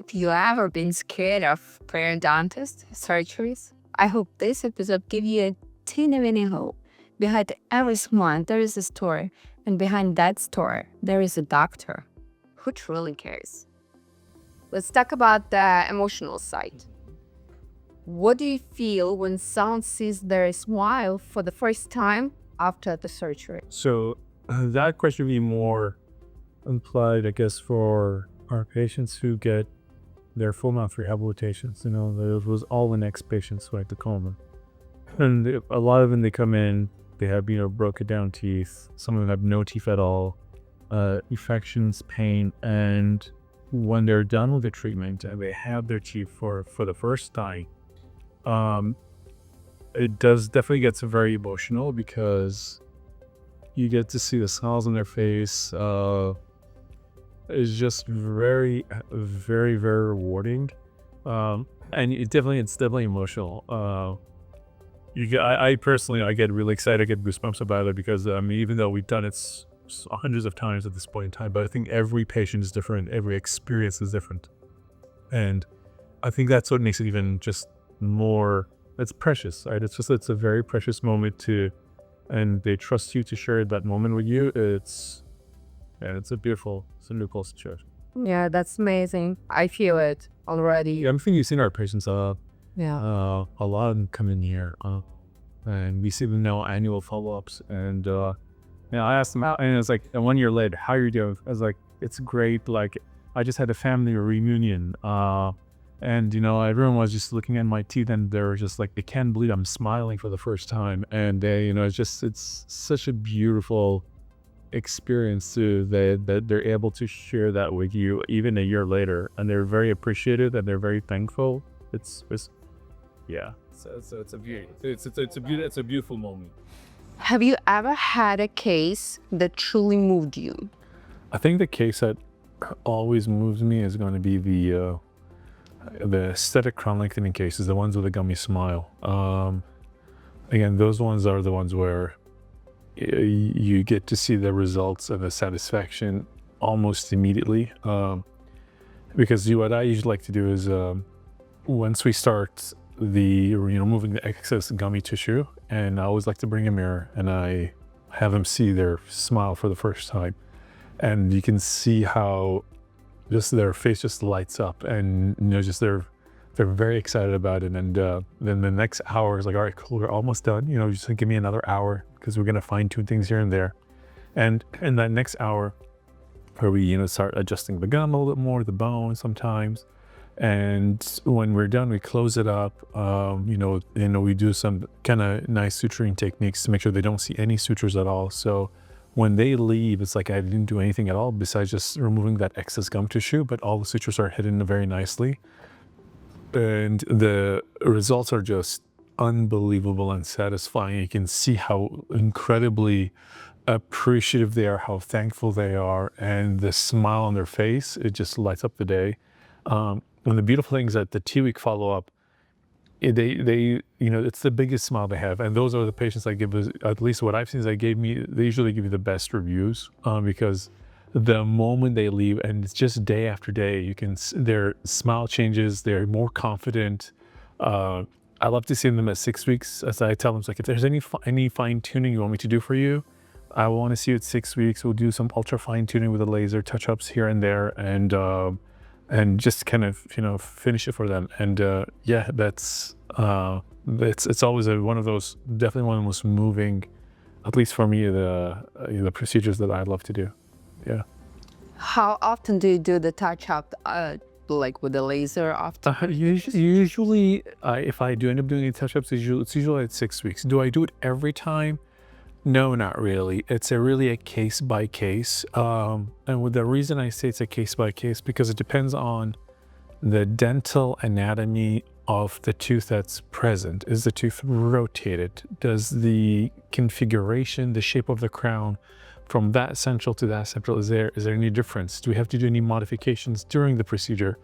Have you ever been scared of periodontist surgeries? I hope this episode gives you a teeny weeny hope. Behind every smile, there is a story, and behind that story, there is a doctor who truly cares. Let's talk about the emotional side. What do you feel when someone sees their smile for the first time after the surgery? So that question would be more implied, I guess, for our patients who get their full mouth rehabilitations. Those was all in X patients, like the coma. And a lot of them, they come in, they have, broken down teeth. Some of them have no teeth at all, infections, pain. And when they're done with the treatment and they have their teeth for the first time, it does definitely gets very emotional because you get to see the smiles on their face. It's just very, very, very rewarding. And it's definitely emotional. I personally, I get really excited, I get goosebumps about it because even though we've done it hundreds of times at this point in time, but I think every patient is different, every experience is different. And I think that's what makes it even just more, it's precious, right? It's a very precious moment and they trust you to share that moment with you. It's a beautiful situation. Yeah, that's amazing. I feel it already. Yeah, I think you've seen our patients, Yeah. a lot of them come in here, and we see them now annual follow-ups. And I asked them out, and it's like 1 year later, how are you doing? I was like, it's great. Like, I just had a family reunion, and everyone was just looking at my teeth, and they were just like, they can't believe I'm smiling for the first time. And they, it's such a beautiful experience too, that they're able to share that with you even a year later, and they're very appreciative and they're very thankful. It's a beautiful moment. Have you ever had a case that truly moved you? I think the case that always moves me is going to be the aesthetic crown lengthening cases, the ones with a gummy smile. Again, those ones are the ones where you get to see the results and the satisfaction almost immediately. Because what I usually like to do is once we start removing the excess gummy tissue, and I always like to bring a mirror and I have them see their smile for the first time, and you can see how just their face just lights up, and just they're very excited about it. And then the next hour is like, all right, cool, we're almost done. Just give me another hour because we're gonna fine tune things here and there. And in that next hour, where we start adjusting the gum a little bit more, the bone sometimes. And when we're done, we close it up. We do some kind of nice suturing techniques to make sure they don't see any sutures at all. So when they leave, it's like I didn't do anything at all besides just removing that excess gum tissue, but all the sutures are hidden very nicely. And the results are just unbelievable and satisfying. You can see how incredibly appreciative they are, how thankful they are, and the smile on their face, it just lights up the day. And the beautiful thing is that the 2-week follow-up, they it's the biggest smile they have, and those are the patients that give us, at least what I've seen, is they usually give you the best reviews, because the moment they leave, and it's just day after day, their smile changes, they're more confident. I love to see them at 6 weeks. As I tell them, it's like, if there's any fine tuning you want me to do for you, I want to see you at 6 weeks. We'll do some ultra fine tuning with a laser, touch-ups here and there, and just kind of finish it for them. And it's always one of those, definitely one of the most moving, at least for me, the procedures that I love to do. Yeah. How often do you do the touch-up, like with the laser after? Usually, if I do end up doing any touch-ups, it's usually at 6 weeks. Do I do it every time? No, not really. It's really a case by case. And with the reason I say it's a case by case, because it depends on the dental anatomy of the tooth that's present. Is the tooth rotated? Does the configuration, the shape of the crown, from that central to that central, is there any difference? Do we have to do any modifications during the procedure?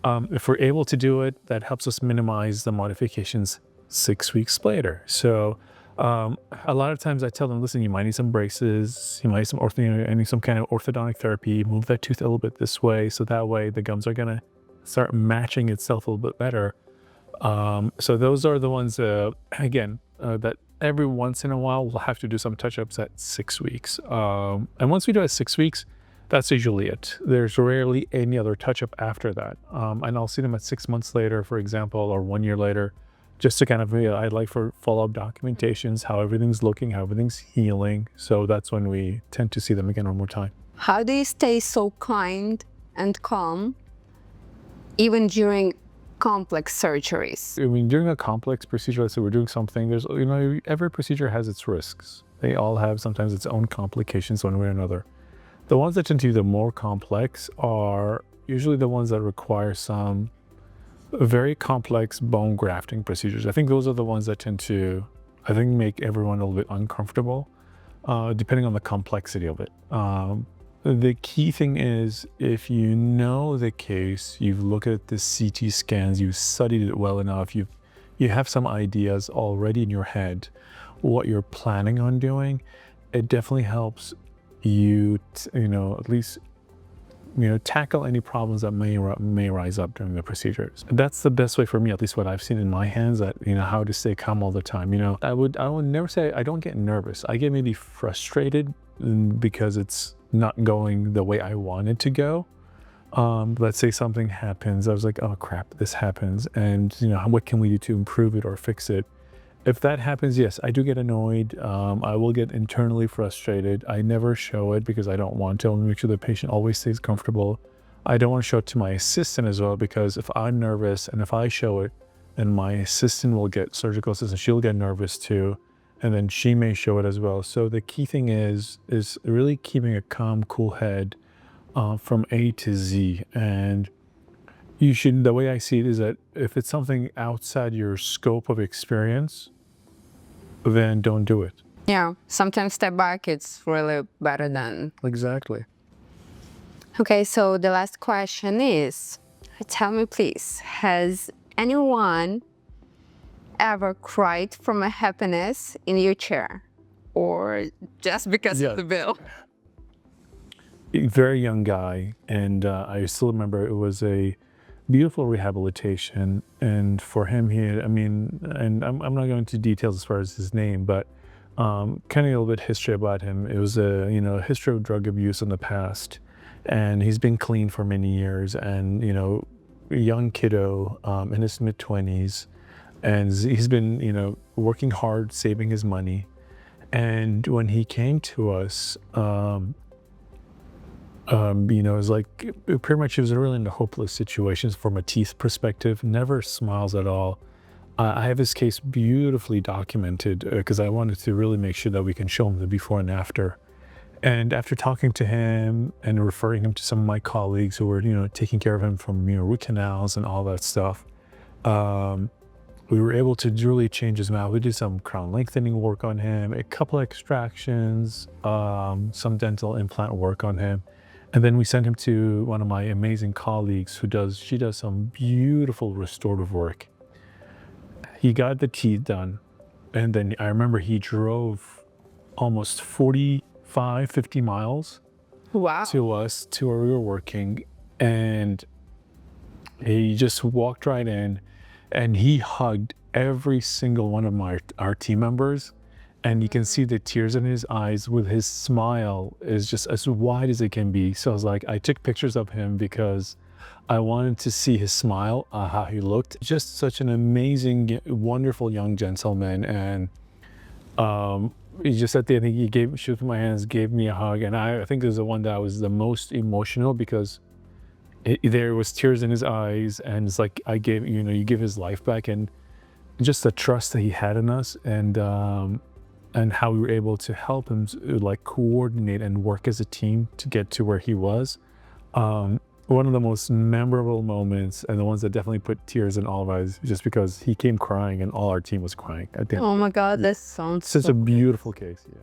If we're able to do it, that helps us minimize the modifications 6 weeks later. So a lot of times I tell them, listen, you might need some braces, you might need some kind of orthodontic therapy, move that tooth a little bit this way, so that way the gums are gonna start matching itself a little bit better. So those are the ones, again, that every once in a while we'll have to do some touch-ups at 6 weeks. And once we do it at 6 weeks, that's usually it. There's rarely any other touch-up after that. And I'll see them at 6 months later, for example, or 1 year later, just to kind of, I'd like for follow-up documentations, how everything's looking, how everything's healing. So that's when we tend to see them again one more time. How do you stay so kind and calm even during complex surgeries? I mean, during a complex procedure, let's say we're doing something, there's, every procedure has its risks. They all have sometimes its own complications one way or another. The ones that tend to be the more complex are usually the ones that require some very complex bone grafting procedures. I think those are the ones that tend to, make everyone a little bit uncomfortable, depending on the complexity of it. The key thing is, if you know the case, you've looked at the CT scans, you've studied it well enough, you have some ideas already in your head what you're planning on doing, it definitely helps you, at least, tackle any problems that may rise up during the procedures. That's the best way for me, at least what I've seen in my hands, that, how to stay calm all the time. I would never say I don't get nervous. I get maybe frustrated because it's not going the way I want it to go. Let's say something happens. I was like, oh crap, this happens. And what can we do to improve it or fix it? If that happens, yes, I do get annoyed. I will get internally frustrated. I never show it because I don't want to. I want to make sure the patient always stays comfortable. I don't want to show it to my assistant as well, because if I'm nervous and if I show it, then my assistant will get, surgical assistant, she'll get nervous too. And then she may show it as well. So the key thing is really keeping a calm, cool head from A to Z. And the way I see it is that if it's something outside your scope of experience, then don't do it. Yeah, sometimes step back, it's really better than. Exactly. Okay, so the last question is, tell me please, has anyone ever cried from a happiness in your chair, or just because of the bill? A very young guy, and I still remember it was a beautiful rehabilitation, and for him, and I'm not going into details as far as his name, but kind of a little bit history about him. It was a history of drug abuse in the past, and he's been clean for many years, and a young kiddo in his mid-20s, and he's been working hard, saving his money. And when he came to us, it was like, pretty much he was really in a hopeless situation from a teeth perspective, never smiles at all. I have his case beautifully documented because I wanted to really make sure that we can show him the before and after. And after talking to him and referring him to some of my colleagues who were, taking care of him from, root canals and all that stuff, we were able to really change his mouth. We did some crown lengthening work on him, a couple extractions, some dental implant work on him. And then we sent him to one of my amazing colleagues she does some beautiful restorative work. He got the teeth done. And then I remember he drove almost 45, 50 miles to us, to where we were working. And he just walked right in and he hugged every single one of our team members. And you can see the tears in his eyes, with his smile is just as wide as it can be. So I was like, I took pictures of him because I wanted to see his smile, how he looked. Just such an amazing, wonderful young gentleman. And he just at the end, he shook my hands, gave me a hug. And I think it was the one that was the most emotional, because there was tears in his eyes, and it's like I gave, you give his life back, and just the trust that he had in us, and how we were able to help him like coordinate and work as a team to get to where he was. One of the most memorable moments, and the ones that definitely put tears in all of us, just because he came crying and all our team was crying at the end. Oh my God, that sounds such a beautiful case. Yeah.